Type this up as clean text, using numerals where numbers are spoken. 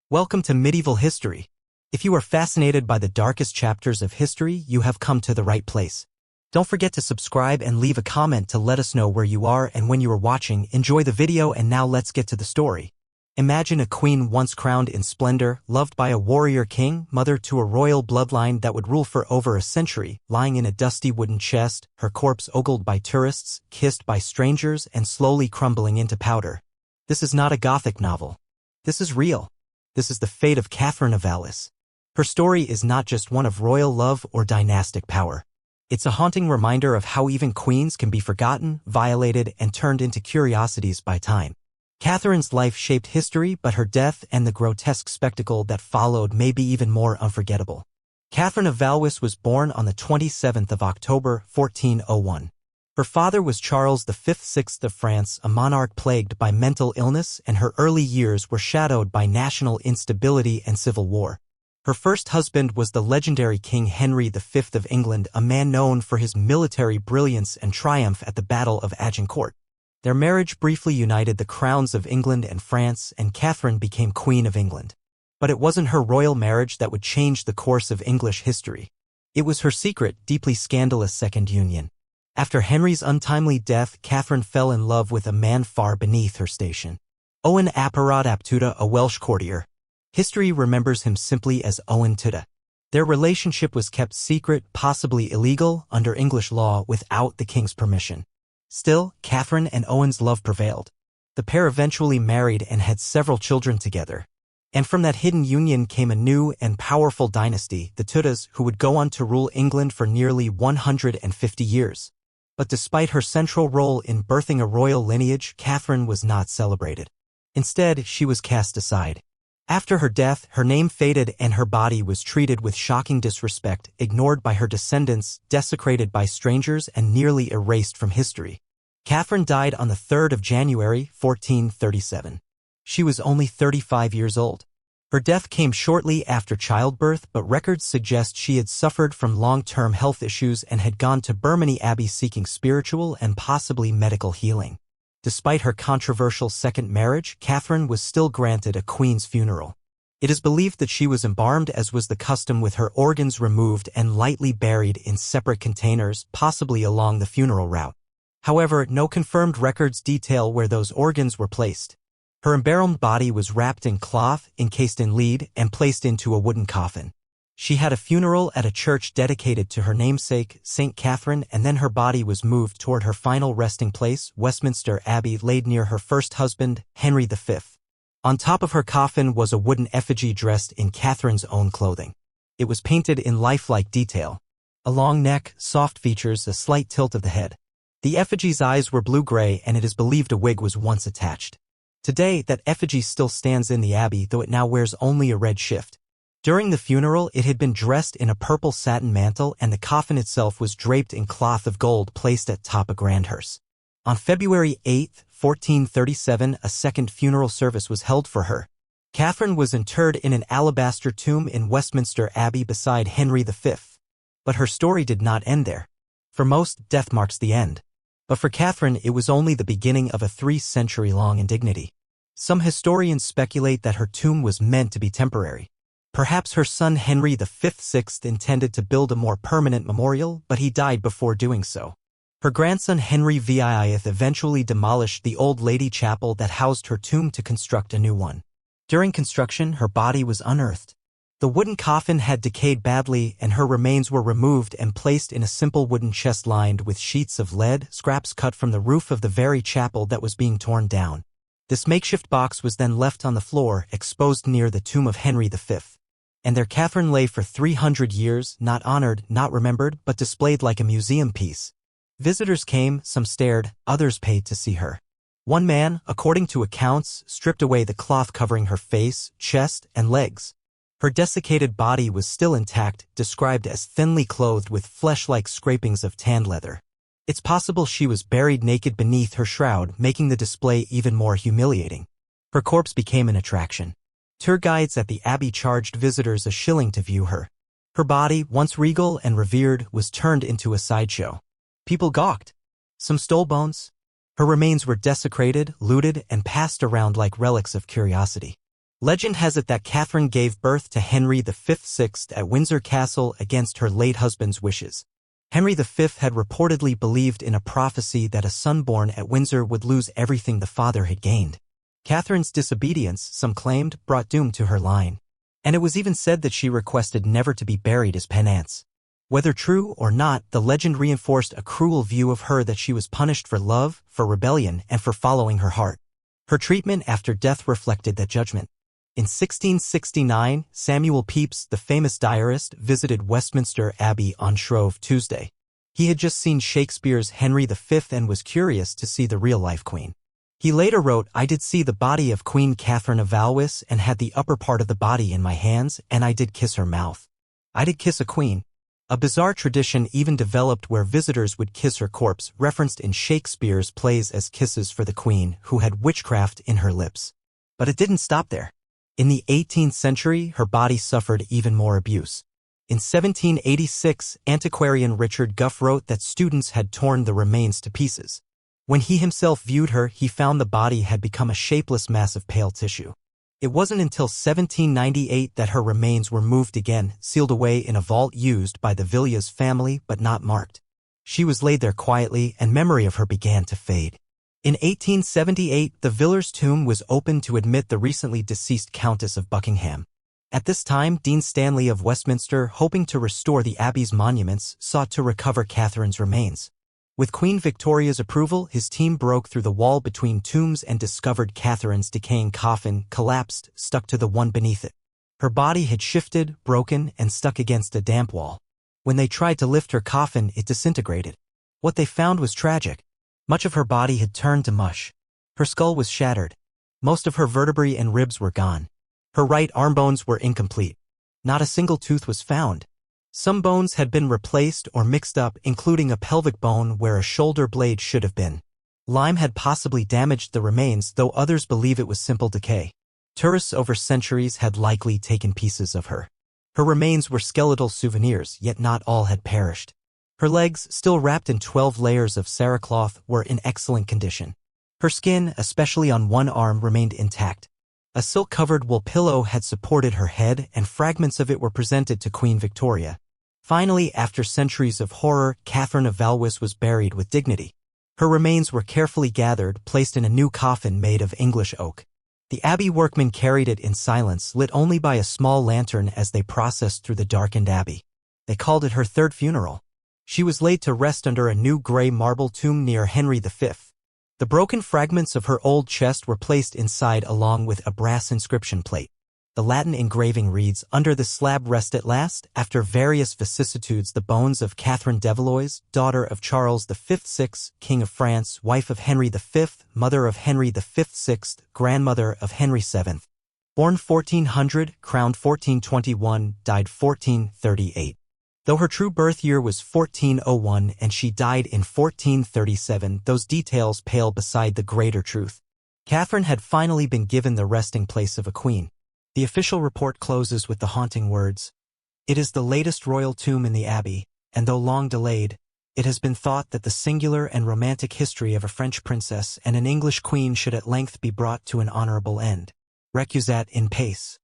Welcome to Medieval History. If you are fascinated by the darkest chapters of history, you have come to the right place. Don't forget to subscribe and leave a comment to let us know where you are and when you are watching. Enjoy the video, and now let's get to the story. Imagine a queen once crowned in splendor, loved by a warrior king, mother to a royal bloodline that would rule for over a century, lying in a dusty wooden chest, her corpse ogled by tourists, kissed by strangers, and slowly crumbling into powder. This is not a Gothic novel. This is real. This is the fate of Catherine of Valois. Her story is not just one of royal love or dynastic power. It's a haunting reminder of how even queens can be forgotten, violated, and turned into curiosities by time. Catherine's life shaped history, but her death and the grotesque spectacle that followed may be even more unforgettable. Catherine of Valois was born on the 27th of October, 1401. Her father was Charles V, 6th of France, a monarch plagued by mental illness, and her early years were shadowed by national instability and civil war. Her first husband was the legendary King Henry V of England, a man known for his military brilliance and triumph at the Battle of Agincourt. Their marriage briefly united the crowns of England and France, and Catherine became Queen of England. But it wasn't her royal marriage that would change the course of English history. It was her secret, deeply scandalous second union. After Henry's untimely death, Catherine fell in love with a man far beneath her station. Owen ap Arad ap Tuda, a Welsh courtier. History remembers him simply as Owen Tuda. Their relationship was kept secret, possibly illegal, under English law without the king's permission. Still, Catherine and Owen's love prevailed. The pair eventually married and had several children together. And from that hidden union came a new and powerful dynasty, the Tudas, who would go on to rule England for nearly 150 years. But despite her central role in birthing a royal lineage, Catherine was not celebrated. Instead, she was cast aside. After her death, her name faded and her body was treated with shocking disrespect, ignored by her descendants, desecrated by strangers, and nearly erased from history. Catherine died on the 3rd of January, 1437. She was only 35 years old. Her death came shortly after childbirth, but records suggest she had suffered from long-term health issues and had gone to Bermony Abbey seeking spiritual and possibly medical healing. Despite her controversial second marriage, Catherine was still granted a queen's funeral. It is believed that she was embalmed, as was the custom, with her organs removed and lightly buried in separate containers, possibly along the funeral route. However, no confirmed records detail where those organs were placed. Her embalmed body was wrapped in cloth, encased in lead, and placed into a wooden coffin. She had a funeral at a church dedicated to her namesake, St. Catherine, and then her body was moved toward her final resting place, Westminster Abbey, laid near her first husband, Henry V. On top of her coffin was a wooden effigy dressed in Catherine's own clothing. It was painted in lifelike detail. A long neck, soft features, a slight tilt of the head. The effigy's eyes were blue-gray, and it is believed a wig was once attached. Today, that effigy still stands in the abbey, though it now wears only a red shift. During the funeral, it had been dressed in a purple satin mantle, and the coffin itself was draped in cloth of gold placed atop a grand hearse. On February 8, 1437, a second funeral service was held for her. Catherine was interred in an alabaster tomb in Westminster Abbey beside Henry V. But her story did not end there. For most, death marks the end. But for Catherine, it was only the beginning of a 3-century-long indignity. Some historians speculate that her tomb was meant to be temporary. Perhaps her son Henry V, 6th, intended to build a more permanent memorial, but he died before doing so. Her grandson Henry V eventually demolished the old Lady Chapel that housed her tomb to construct a new one. During construction, her body was unearthed. The wooden coffin had decayed badly, and her remains were removed and placed in a simple wooden chest lined with sheets of lead, scraps cut from the roof of the very chapel that was being torn down. This makeshift box was then left on the floor, exposed near the tomb of Henry V. And there Catherine lay for 300 years, not honored, not remembered, but displayed like a museum piece. Visitors came, some stared, others paid to see her. One man, according to accounts, stripped away the cloth covering her face, chest, and legs. Her desiccated body was still intact, described as thinly clothed with flesh-like scrapings of tanned leather. It's possible she was buried naked beneath her shroud, making the display even more humiliating. Her corpse became an attraction. Tour guides at the abbey charged visitors a shilling to view her. Her body, once regal and revered, was turned into a sideshow. People gawked. Some stole bones. Her remains were desecrated, looted, and passed around like relics of curiosity. Legend has it that Catherine gave birth to Henry V at Windsor Castle against her late husband's wishes. Henry V had reportedly believed in a prophecy that a son born at Windsor would lose everything the father had gained. Catherine's disobedience, some claimed, brought doom to her line. And it was even said that she requested never to be buried as penance. Whether true or not, the legend reinforced a cruel view of her that she was punished for love, for rebellion, and for following her heart. Her treatment after death reflected that judgment. In 1669, Samuel Pepys, the famous diarist, visited Westminster Abbey on Shrove Tuesday. He had just seen Shakespeare's Henry V and was curious to see the real-life queen. He later wrote, "I did see the body of Queen Catherine of Valois and had the upper part of the body in my hands, and I did kiss her mouth. I did kiss a queen." A bizarre tradition even developed where visitors would kiss her corpse, referenced in Shakespeare's plays as kisses for the queen, who had witchcraft in her lips. But it didn't stop there. In the 18th century, her body suffered even more abuse. In 1786, antiquarian Richard Gough wrote that students had torn the remains to pieces. When he himself viewed her, he found the body had become a shapeless mass of pale tissue. It wasn't until 1798 that her remains were moved again, sealed away in a vault used by the Villiers family but not marked. She was laid there quietly, and memory of her began to fade. In 1878, the Villiers tomb was opened to admit the recently deceased Countess of Buckingham. At this time, Dean Stanley of Westminster, hoping to restore the Abbey's monuments, sought to recover Catherine's remains. With Queen Victoria's approval, his team broke through the wall between tombs and discovered Catherine's decaying coffin, collapsed, stuck to the one beneath it. Her body had shifted, broken, and stuck against a damp wall. When they tried to lift her coffin, it disintegrated. What they found was tragic. Much of her body had turned to mush. Her skull was shattered. Most of her vertebrae and ribs were gone. Her right arm bones were incomplete. Not a single tooth was found. Some bones had been replaced or mixed up, including a pelvic bone where a shoulder blade should have been. Lime had possibly damaged the remains, though others believe it was simple decay. Tourists over centuries had likely taken pieces of her. Her remains were skeletal souvenirs, yet not all had perished. Her legs, still wrapped in 12 layers of cerecloth, were in excellent condition. Her skin, especially on one arm, remained intact. A silk-covered wool pillow had supported her head, and fragments of it were presented to Queen Victoria. Finally, after centuries of horror, Catherine of Valois was buried with dignity. Her remains were carefully gathered, placed in a new coffin made of English oak. The Abbey workmen carried it in silence, lit only by a small lantern as they processed through the darkened Abbey. They called it her third funeral. She was laid to rest under a new gray marble tomb near Henry V. The broken fragments of her old chest were placed inside along with a brass inscription plate. The Latin engraving reads, "Under the slab rest at last, after various vicissitudes, the bones of Catherine de Valois, daughter of Charles V, King of France, wife of Henry V, mother of Henry V, grandmother of Henry VII. Born 1400, crowned 1421, died 1438. Though her true birth year was 1401 and she died in 1437, those details pale beside the greater truth. Catherine had finally been given the resting place of a queen. The official report closes with the haunting words, "It is the latest royal tomb in the Abbey, and though long delayed, it has been thought that the singular and romantic history of a French princess and an English queen should at length be brought to an honorable end. Recusat in pace."